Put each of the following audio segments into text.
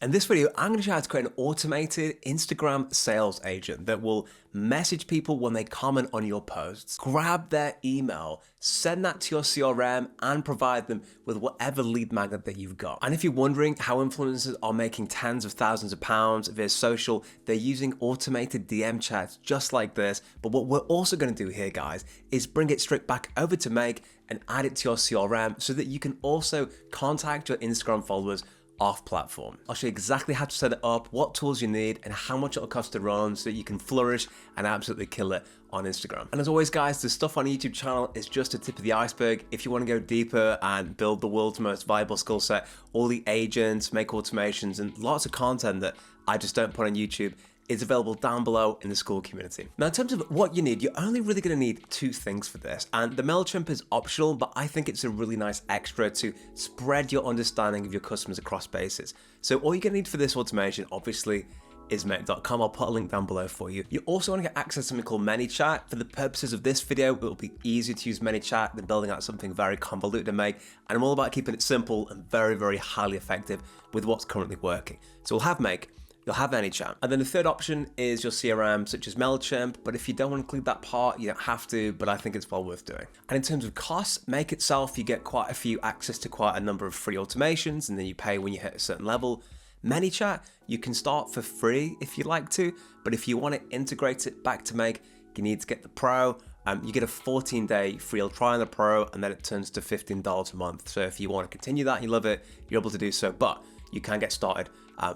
In this video, I'm going to show you how to create an automated Instagram sales agent that will message people when they comment on your posts, grab their email, send that to your CRM, and provide them with whatever lead magnet that you've got. And if you're wondering how influencers are making tens of thousands of pounds via social, they're using automated DM chats just like this. But what we're also going to do here, guys, is bring it straight back over to Make and add it to your CRM so that you can also contact your Instagram followers off platform. I'll show you exactly how to set it up, what tools you need, and how much it'll cost to run so that you can flourish and absolutely kill it on Instagram. And as always, guys, the stuff on the YouTube channel is just a tip of the iceberg. If you want to go deeper and build the world's most viable skill set, all the agents, make automations, and lots of content that I just don't put on YouTube is available down below in the school community. Now, in terms of what you need, you're only really going to need two things for this. And the Mailchimp is optional, but I think it's a really nice extra to spread your understanding of your customers across bases. So all you're going to need for this automation, obviously, is Make.com. I'll put a link down below for you. You also want to get access to something called Manychat. For the purposes of this video, it will be easier to use Manychat than building out something very convoluted to make. And I'm all about keeping it simple and very, very highly effective with what's currently working. So we'll have Make. You'll have Manychat. And then the third option is your CRM, such as Mailchimp, but if you don't want to include that part, you don't have to, but I think it's well worth doing. And in terms of costs, Make itself, you get quite a few access to quite a number of free automations, and then you pay when you hit a certain level. Manychat, you can start for free if you like to, but if you want to integrate it back to Make, you need to get the Pro. You get a 14-day free trial on the Pro, and then it turns to $15 a month. So if you want to continue that and you love it, you're able to do so, but you can get started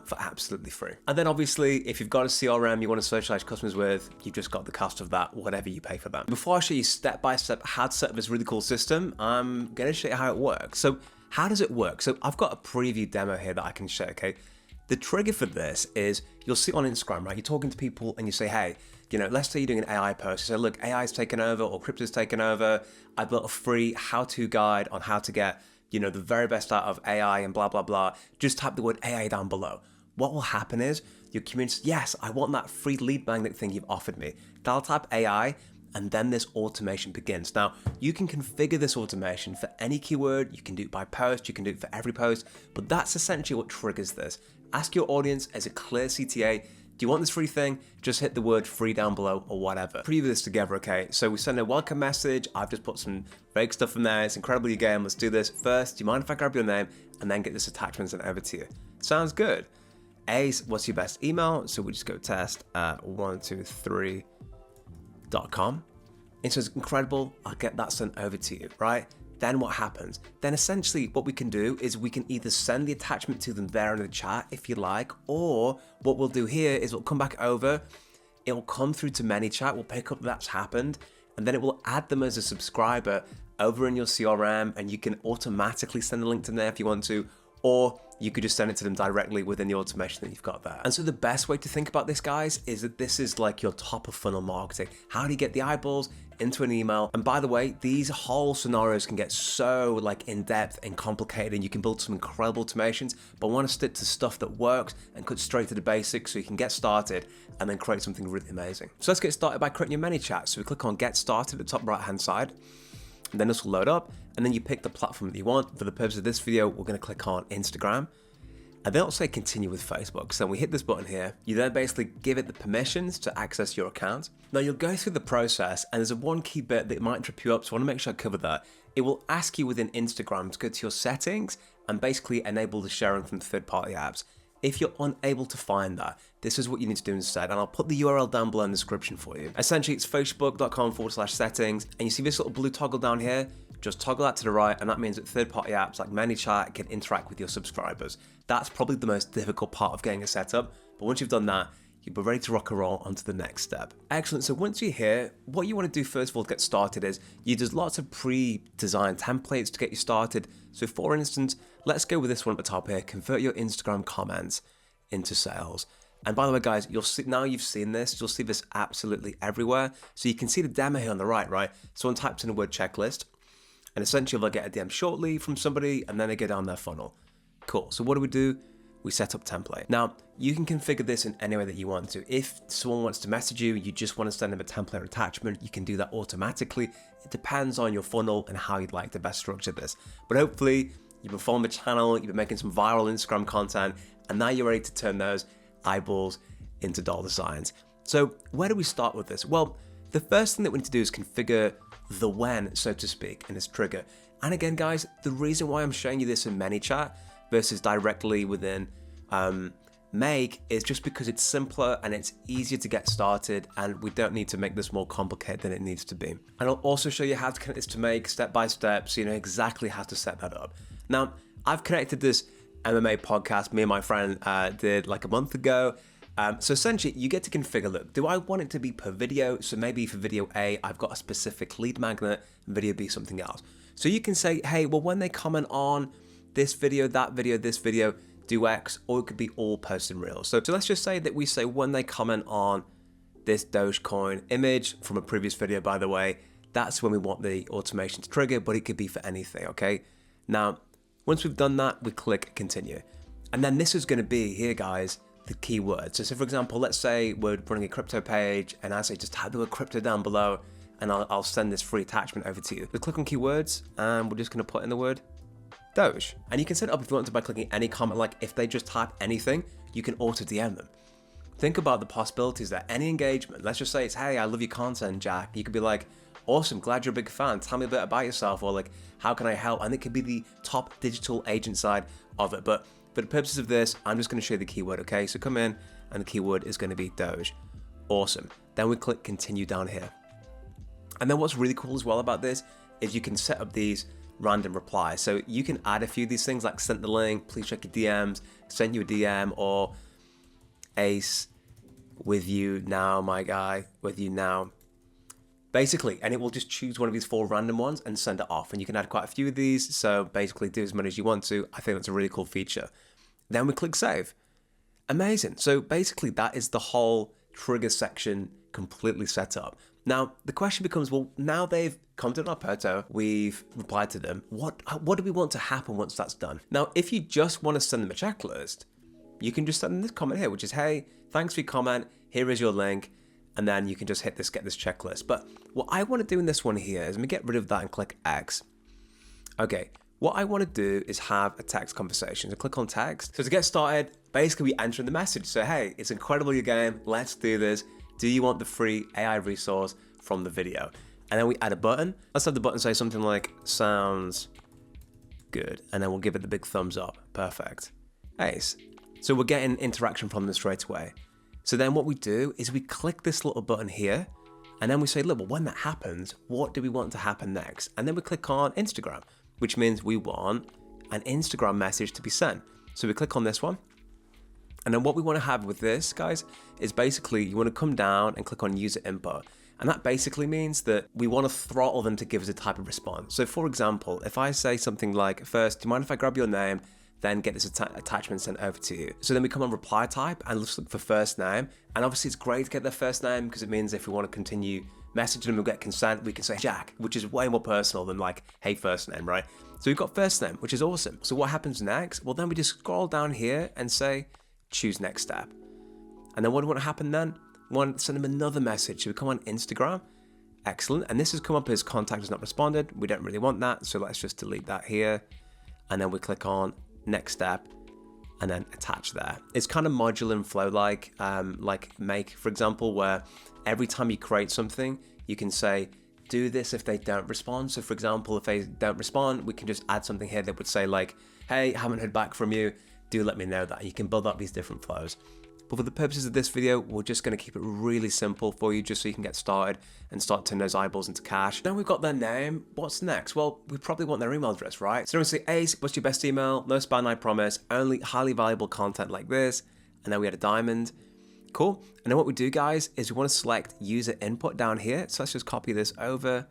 for absolutely free. And then obviously, if you've got a CRM you want to socialize customers with, you've just got the cost of that, whatever you pay for that. Before I show you step-by-step how to set up this really cool system, I'm going to show you how it works. So how does it work? So I've got a preview demo here that I can show, okay? The trigger for this is you'll see on Instagram, right? You're talking to people and you say, hey, let's say you're doing an AI post. You say, look, AI's taken over or crypto's taken over. I built a free how-to guide on how to get the very best out of AI and blah, blah, blah. Just type the word AI down below. What will happen is your community says, yes, I want that free lead magnet thing you've offered me. They'll type AI and then this automation begins. Now, you can configure this automation for any keyword. You can do it by post. You can do it for every post, but that's essentially what triggers this. Ask your audience as a clear CTA, do you want this free thing? Just hit the word free down below or whatever. Preview this together, okay? So we send a welcome message. I've just put some vague stuff in there. It's incredibly game. Let's do this. First, do you mind if I grab your name and then get this attachment sent over to you? Sounds good. A, what's your best email? So we just go test at 123.com. It says incredible. I'll get that sent over to you, right? Then what happens? Then essentially what we can do is we can either send the attachment to them there in the chat if you like, or what we'll do here is we'll come back over, it will come through to Manychat, we'll pick up that's happened, and then it will add them as a subscriber over in your CRM, and you can automatically send the link to them there if you want to, or you could just send it to them directly within the automation that you've got there. And so the best way to think about this, guys, is that this is like your top of funnel marketing. How do you get the eyeballs into an email? And by the way, these whole scenarios can get so in depth and complicated, and you can build some incredible automations, but I want to stick to stuff that works and cut straight to the basics so you can get started and then create something really amazing. So let's get started by creating your Manychat. So we click on get started at the top right hand side. And then this will load up, and then you pick the platform that you want. For the purpose of this video, we're going to click on Instagram, and then it'll say continue with Facebook. So when we hit this button here, you then basically give it the permissions to access your account. Now you'll go through the process, and there's one key bit that might trip you up, so I want to make sure I cover that. It will ask you within Instagram to go to your settings and basically enable the sharing from third-party apps. If you're unable to find that, this is what you need to do instead, and I'll put the URL down below in the description for you. Essentially, it's facebook.com/settings, and you see this little blue toggle down here? Just toggle that to the right, and that means that third-party apps like Manychat can interact with your subscribers. That's probably the most difficult part of getting it set up, but once you've done that, you'll be ready to rock and roll onto the next step. Excellent, so once you're here, what you want to do first of all to get started is, there's lots of pre-designed templates to get you started. So for instance, let's go with this one at the top here, convert your Instagram comments into sales. And by the way, guys, you'll see, now you've seen this, you'll see this absolutely everywhere. So you can see the demo here on the right? Someone types in the word checklist, and essentially they'll get a DM shortly from somebody, and then they go down their funnel. Cool, so what do? We set up template. Now, you can configure this in any way that you want to. If someone wants to message you, you just want to send them a template attachment, you can do that automatically. It depends on your funnel and how you'd like to best structure this. But hopefully, you performed a channel, you've been making some viral Instagram content, and now you're ready to turn those eyeballs into dollar signs. So where do we start with this? Well, the first thing that we need to do is configure the when, so to speak, in this trigger. And again, guys, the reason why I'm showing you this in Manychat versus directly within Make is just because it's simpler and it's easier to get started, and we don't need to make this more complicated than it needs to be. And I'll also show you how to connect this to Make step by step, so you know exactly how to set that up. Now, I've connected this MMA podcast me and my friend did like a month ago. So essentially, you get to configure, look, do I want it to be per video? So maybe for video A, I've got a specific lead magnet, video B, something else. So you can say, hey, well, when they comment on this video, that video, this video, do X, or it could be all posts and reels. So let's just say that we say when they comment on this Dogecoin image from a previous video, by the way, that's when we want the automation to trigger, but it could be for anything, okay? Now, once we've done that, we click continue. And then this is gonna be here, guys, the keyword. So for example, let's say we're running a crypto page and I say just type the word crypto down below and I'll send this free attachment over to you. We click on keywords and we're just gonna put in the word Doge. And you can set it up if you want to by clicking any comment, like if they just type anything, you can auto DM them. Think about the possibilities there. Any engagement, let's just say it's, hey, I love your content, Jack. You could be like, awesome, glad you're a big fan. Tell me a bit about yourself, or like, how can I help? And it could be the top digital agent side of it. But for the purposes of this, I'm just gonna show you the keyword, okay? So come in and the keyword is gonna be Doge. Awesome. Then we click continue down here. And then what's really cool as well about this is you can set up these random replies. So you can add a few of these things like send the link, please check your DMs, send you a DM, or Ace, with you now, my guy, with you now. Basically, and it will just choose one of these 4 random ones and send it off. And you can add quite a few of these, so basically do as many as you want to. I think that's a really cool feature. Then we click save. Amazing. So basically that is the whole trigger section completely set up. Now, the question becomes, well, now they've commented on our photo, we've replied to them, what do we want to happen once that's done? Now, if you just want to send them a checklist, you can just send them this comment here, which is, hey, thanks for your comment, here is your link, and then you can just hit this, get this checklist. But what I want to do in this one here is let me get rid of that and click X. Okay, what I want to do is have a text conversation. So click on text. So to get started, basically we enter in the message. So, hey, it's incredible your game, let's do this. Do you want the free AI resource from the video? And then we add a button. Let's have the button say something like, sounds good. And then we'll give it the big thumbs up. Perfect. Ace. So we're getting interaction from them straight away. So then what we do is we click this little button here, and then we say, look, well, when that happens, what do we want to happen next? And then we click on Instagram, which means we want an Instagram message to be sent. So we click on this one. And then what we want to have with this, guys, is basically you want to come down and click on user input. And that basically means that we want to throttle them to give us a type of response. So for example, if I say something like, first, do you mind if I grab your name, then get this attachment sent over to you? So then we come on reply type and let's look for first name. And obviously it's great to get their first name because it means if we want to continue messaging them and get consent, we can say Jack, which is way more personal than like, hey, first name, right? So we've got first name, which is awesome. So what happens next? Well, then we just scroll down here and say, choose next step. And then what do we want to happen then? We want to send them another message. So we come on Instagram. Excellent. And this has come up as contact has not responded. We don't really want that. So let's just delete that here. And then we click on next step and then attach there. It's kind of modular and flow like Make, for example, where every time you create something, you can say, do this if they don't respond. So for example, if they don't respond, we can just add something here that would say like, hey, haven't heard back from you. Do let me know that. You can build up these different flows. But for the purposes of this video, we're just going to keep it really simple for you just so you can get started and start turning those eyeballs into cash. Now we've got their name, what's next? Well, we probably want their email address, right? So we say, Ace, what's your best email? No spam, I promise. Only highly valuable content like this. And then we had a diamond. Cool. And then what we do, guys, is we want to select user input down here. So let's just copy this over,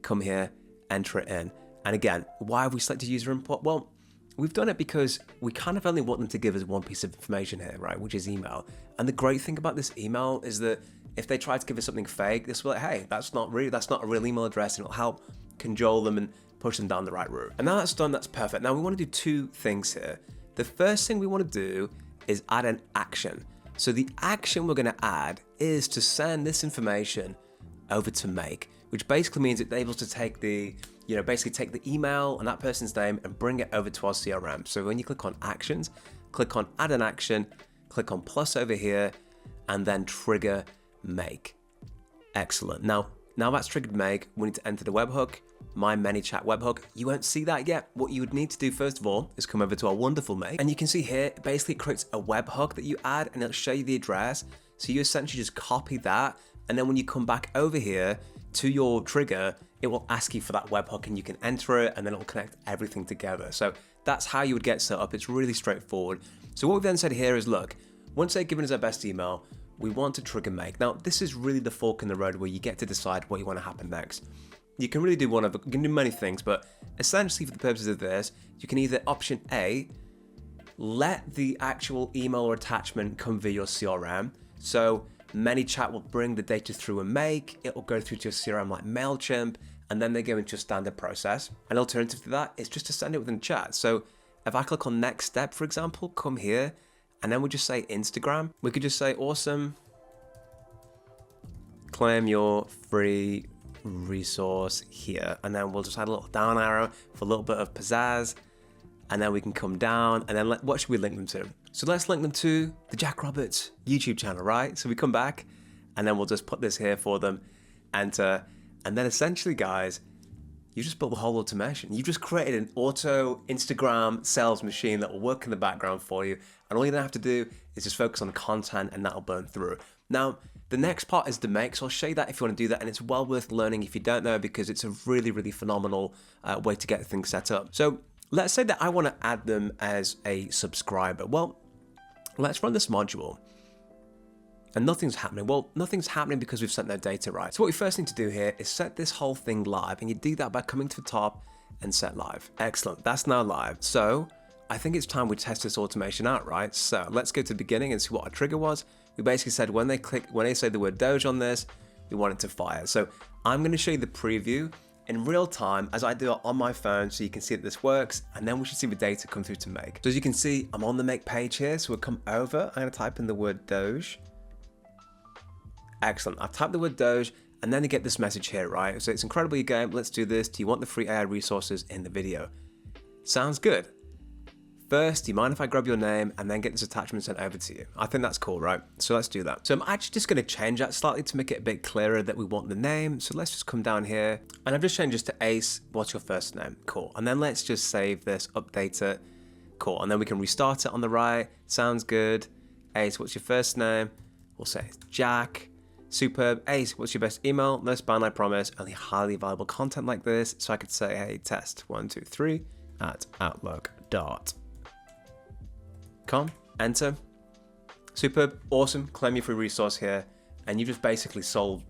come here, enter it in. And again, why have we selected user input? Well, we've done it because we kind of only want them to give us one piece of information here, right? Which is email. And the great thing about this email is that if they try to give us something fake, this will be like, hey, that's not a real email address, and it'll help cajole them and push them down the right route. And now that's done, that's perfect. Now we want to do 2 things here. The first thing we want to do is add an action. So the action we're going to add is to send this information over to Make, which basically means it's able to take the, basically take the email and that person's name and bring it over to our CRM. So when you click on actions, click on add an action, click on plus over here, and then trigger make. Excellent. Now that's triggered make, we need to enter the webhook, my Manychat webhook. You won't see that yet. What you would need to do first of all is come over to our wonderful make, and you can see here, it basically creates a webhook that you add and it'll show you the address. So you essentially just copy that, and then when you come back over here to your trigger, it will ask you for that webhook and you can enter it and then it will connect everything together. So that's how you would get set up. It's really straightforward. So what we've then said here is, look, once they've given us our best email, we want to trigger make. Now, this is really the fork in the road where you get to decide what you want to happen next. You can really do you can do many things, but essentially for the purposes of this, you can either option A, let the actual email or attachment come via your CRM. So Manychat will bring the data through a make, it will go through to your CRM like Mailchimp, and then they go into a standard process. An alternative to that is just to send it within chat. So if I click on next step, for example, come here, and then we just say Instagram, we could just say, awesome, claim your free resource here. And then we'll just add a little down arrow for a little bit of pizzazz. And then we can come down and then what should we link them to? So let's link them to the Jack Roberts YouTube channel, right? So we come back and then we'll just put this here for them, enter. And then essentially, guys, you just built the whole automation. You just created an auto Instagram sales machine that will work in the background for you. And all you have to do is just focus on the content and that'll burn through. Now, the next part is the make. So I'll show you that if you want to do that. And it's well worth learning if you don't know, because it's a really, really phenomenal way to get things set up. So let's say that I want to add them as a subscriber. Well, let's run this module. And nothing's happening. Well, nothing's happening because we've sent their data right. So what we first need to do here is set this whole thing live. And you do that by coming to the top and set live. Excellent. That's now live. So I think it's time we test this automation out, right? So let's go to the beginning and see what our trigger was. We basically said when they say the word Doge on this, we want it to fire. So I'm going to show you the preview in real time as I do it on my phone so you can see that this works, and then we should see the data come through to make. So as you can see, I'm on the make page here, so we'll come over, I'm going to type in the word Doge. Excellent, I've typed the word Doge, and then you get this message here, right? So it's incredible your game, let's do this. Do you want the free AI resources in the video? Sounds good. First, do you mind if I grab your name and then get this attachment sent over to you? I think that's cool, right? So let's do that. So I'm actually just going to change that slightly to make it a bit clearer that we want the name. So let's just come down here and I've just changed this to Ace. What's your first name? Cool. And then let's just save this, update it. Cool. And then we can restart it on the right. Sounds good. Ace, what's your first name? We'll say it's Jack. Superb. Ace, what's your best email? No spam, I promise. Only highly valuable content like this. So I could say, hey, test123@outlook.com. Enter. Superb, awesome, claim your free resource here, and you just basically solved,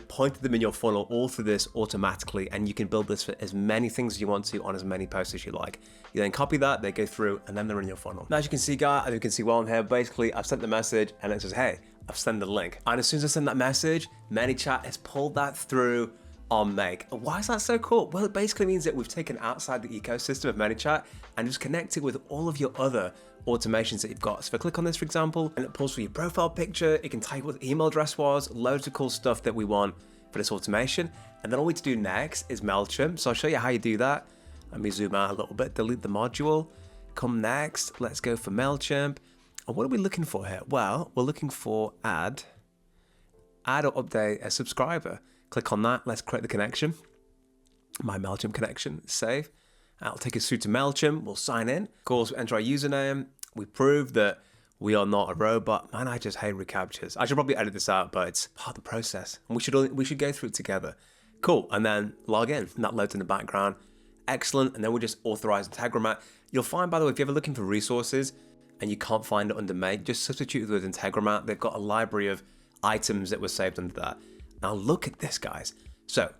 pointed them in your funnel all through this automatically, and you can build this for as many things as you want to on as many posts as you like. You then copy that, they go through, and then they're in your funnel. Now, as you can see, guys, as you can see well on here, basically, I've sent the message, and it says, hey, I've sent the link. And as soon as I send that message, Manychat has pulled that through on make. Why is that so cool? Well, it basically means that we've taken outside the ecosystem of Manychat and just connected with all of your other automations that you've got. So if I click on this, for example, and it pulls for your profile picture, it can tell you what the email address was, loads of cool stuff that we want for this automation. And then all we need to do next is Mailchimp. So I'll show you how you do that. Let me zoom out a little bit, delete the module. Come next, let's go for Mailchimp. And what are we looking for here? Well, we're looking for add or update a subscriber. Click on that, let's create the connection. My Mailchimp connection, save. That'll take us through to Mailchimp, we'll sign in. Of course, we enter our username. We prove that we are not a robot. Man, I just hate recaptchas. I should probably edit this out, but it's part of the process. And we should go through it together. Cool, and then log in. And that loads in the background. Excellent, and then we just authorize Integromat. You'll find, by the way, if you're ever looking for resources and you can't find it under Make, just substitute it with Integromat. They've got a library of items that were saved under that. Now look at this, guys. So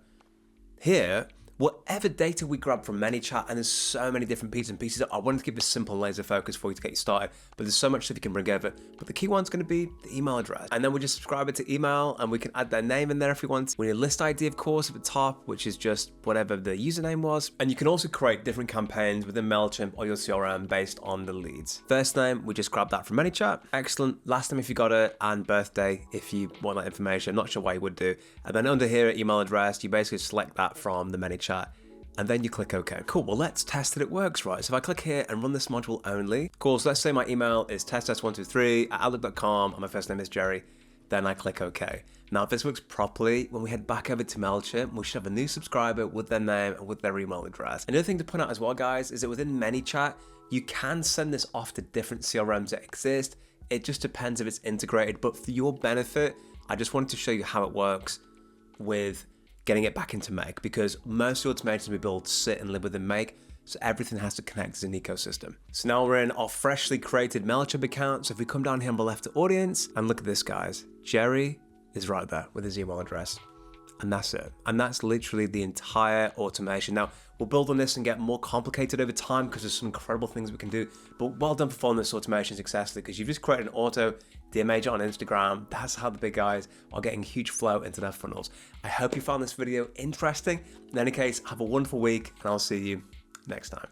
here whatever data we grab from Manychat, and there's so many different pieces and pieces. I wanted to keep a simple laser focus for you to get you started, but there's so much stuff you can bring over. But the key one's going to be the email address. And then we just subscribe it to email, and we can add their name in there if we want. We need a list ID, of course, at the top, which is just whatever the username was. And you can also create different campaigns within Mailchimp or your CRM based on the leads. First name, we just grab that from Manychat. Excellent. Last name if you got it, and birthday if you want that information. I'm not sure why you would do. And then under here, email address, you basically select that from the Manychat, and then you click OK. Cool, well, let's test that it works, right? So if I click here and run this module only, cool, so let's say my email is testtest123@outlook.com and my first name is Jerry, then I click OK. Now, if this works properly, when we head back over to Mailchimp, we should have a new subscriber with their name and with their email address. Another thing to point out as well, guys, is that within Manychat, you can send this off to different CRMs that exist. It just depends if it's integrated, but for your benefit, I just wanted to show you how it works with getting it back into Make, because most of the automations we build sit and live within Make, so everything has to connect as an ecosystem. So now we're in our freshly created Mailchimp account. So if we come down here on the left to audience, and look at this, guys, Jerry is right there with his email address. And that's it. And that's literally the entire automation. Now, we'll build on this and get more complicated over time because there's some incredible things we can do. But well done for following this automation successfully, because you've just created an auto DM agent on Instagram. That's how the big guys are getting huge flow into their funnels. I hope you found this video interesting. In any case, have a wonderful week, and I'll see you next time.